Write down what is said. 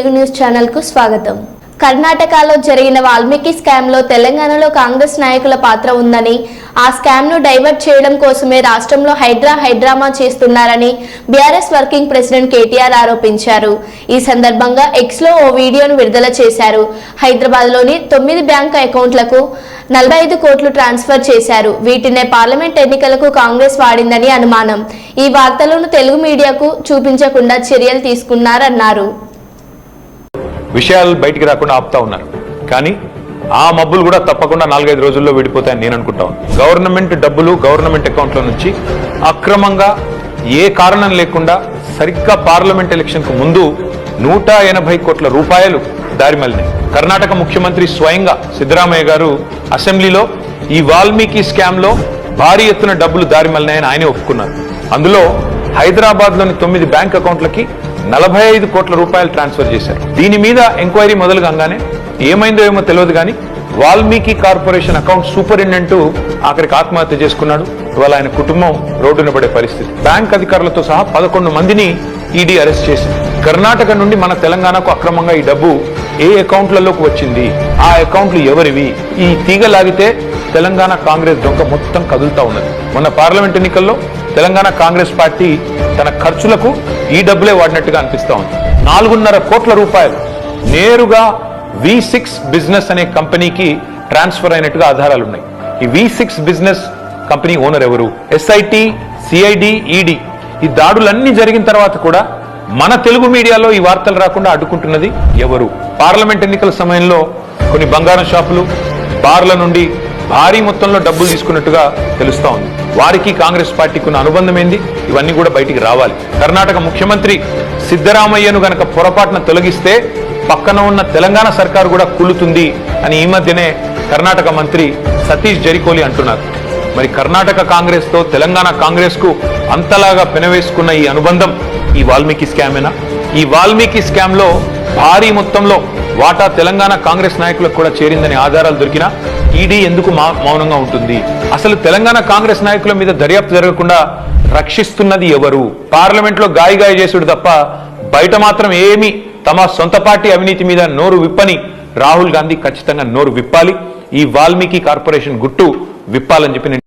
Telugu news channel కు స్వాగతం. కర్ణాటకలో జరిగిన వాల్మీకి స్కామ్ లో తెలంగాణలో కాంగ్రెస్ నాయకుల పాత్ర ఉందని, ఆ స్కామ్ ను డైవర్ట్ చేయడం కోసమే రాష్ట్రంలో హైడ్రామా చేస్తున్నారని బీఆర్ఎస్ వర్కింగ్ ప్రెసిడెంట్ కేటీఆర్ ఆరోపించారు. ఈ సందర్భంగా ఎక్స్ లో ఓ వీడియోను విడుదల చేశారు. హైదరాబాద్ లోని 9 బ్యాంకు అకౌంట్లకు 45 కోట్లు ట్రాన్స్ఫర్ చేశారు. వీటినే పార్లమెంట్ ఎన్నికలకు కాంగ్రెస్ వాడిందని అనుమానం. ఈ వార్తలను తెలుగు మీడియాకు చూపించకుండా చర్యలు తీసుకున్నారన్నారు. విషయాలు బయటికి రాకుండా ఆపుతా ఉన్నారు. కానీ ఆ మబ్బులు కూడా తప్పకుండా 4-5 రోజుల్లో విడిపోతాయని నేను అనుకుంటాను. గవర్నమెంట్ డబ్బులు గవర్నమెంట్ అకౌంట్ల నుంచి అక్రమంగా ఏ కారణం లేకుండా సరిగ్గా పార్లమెంట్ ఎలక్షన్ కు ముందు 180 కోట్ల రూపాయలు దారిమల్లినాయి. కర్ణాటక ముఖ్యమంత్రి స్వయంగా సిద్ధరామయ్య గారు అసెంబ్లీలో ఈ వాల్మీకి స్కామ్ లో భారీ ఎత్తున డబ్బులు దారిమల్లినాయని ఆయనే ఒప్పుకున్నారు. అందులో హైదరాబాద్ లోని 9 బ్యాంక్ అకౌంట్లకి 45 కోట్ల రూపాయలు ట్రాన్స్ఫర్ చేశారు. దీని మీద ఎంక్వైరీ మొదలు కాగానే ఏమైందో ఏమో తెలియదు కానీ వాల్మీకి కార్పొరేషన్ అకౌంట్ సూపరింటెండెంట్ ఆఖరికి ఆత్మహత్య చేసుకున్నాడు. ఇవాళ ఆయన కుటుంబం రోడ్డున పడే పరిస్థితి. బ్యాంక్ అధికారులతో సహా 11 మందిని ఈడీ అరెస్ట్ చేసింది. కర్ణాటక నుండి మన తెలంగాణకు అక్రమంగా ఈ డబ్బు ఏ అకౌంట్లలోకి వచ్చింది, ఆ అకౌంట్లు ఎవరివి, ఈ తీగ లాగితే తెలంగాణ కాంగ్రెస్ డొంక మొత్తం కదులుతా ఉన్నది. మొన్న పార్లమెంట్ ఎన్నికల్లో తెలంగాణ కాంగ్రెస్ పార్టీ తన ఖర్చులకు ఈ డబ్బులే వాడినట్టుగా అనిపిస్తా ఉంది. 4.5 కోట్ల రూపాయలు నేరుగా V6 బిజినెస్ అనే కంపెనీకి ట్రాన్స్ఫర్ అయినట్టుగా ఆధారాలున్నాయి. ఈ V6 బిజినెస్ కంపెనీ ఓనర్ ఎవరు? SIT, CID, ED ఈ దాడులన్నీ జరిగిన తర్వాత కూడా మన తెలుగు మీడియాలో ఈ వార్తలు రాకుండా అడ్డుకుంటున్నది ఎవరు? పార్లమెంట్ ఎన్నికల సమయంలో కొన్ని బంగారం షాపులు, బార్ల నుండి భారీ మొత్తంలో డబ్బులు తీసుకున్నట్టుగా తెలుస్తా ఉంది. వారికి కాంగ్రెస్ పార్టీకి ఉన్న అనుబంధం ఏంది? ఇవన్నీ కూడా బయటికి రావాలి. కర్ణాటక ముఖ్యమంత్రి సిద్ధరామయ్యను గనక పొరపాటున తొలగిస్తే పక్కన ఉన్న తెలంగాణ సర్కారు కూడా కూలుతుంది అని ఈ మధ్యనే కర్ణాటక మంత్రి సతీష్ జరికోలి అంటున్నారు. మరి కర్ణాటక కాంగ్రెస్ తో తెలంగాణ కాంగ్రెస్ కు అంతలాగా పెనవేసుకున్న ఈ అనుబంధం ఈ వాల్మీకి స్కామేనా? ఈ వాల్మీకి స్కామ్ లో భారీ మొత్తంలో వాటా తెలంగాణ కాంగ్రెస్ నాయకులకు కూడా చేరిందని ఆధారాలు దొరికినా ఈడీ ఎందుకు మౌనంగా ఉంటుంది? అసలు తెలంగాణ కాంగ్రెస్ నాయకుల మీద దర్యాప్తు జరగకుండా రక్షిస్తున్నది ఎవరు? పార్లమెంట్ లో గాయ చేసుడు తప్ప బయట మాత్రం ఏమీ తమ సొంత పార్టీ అవినీతి మీద నోరు విప్పని రాహుల్ గాంధీ ఖచ్చితంగా నోరు విప్పాలి. ఈ వాల్మీకి కార్పొరేషన్ గుట్టు విప్పాలని చెప్పి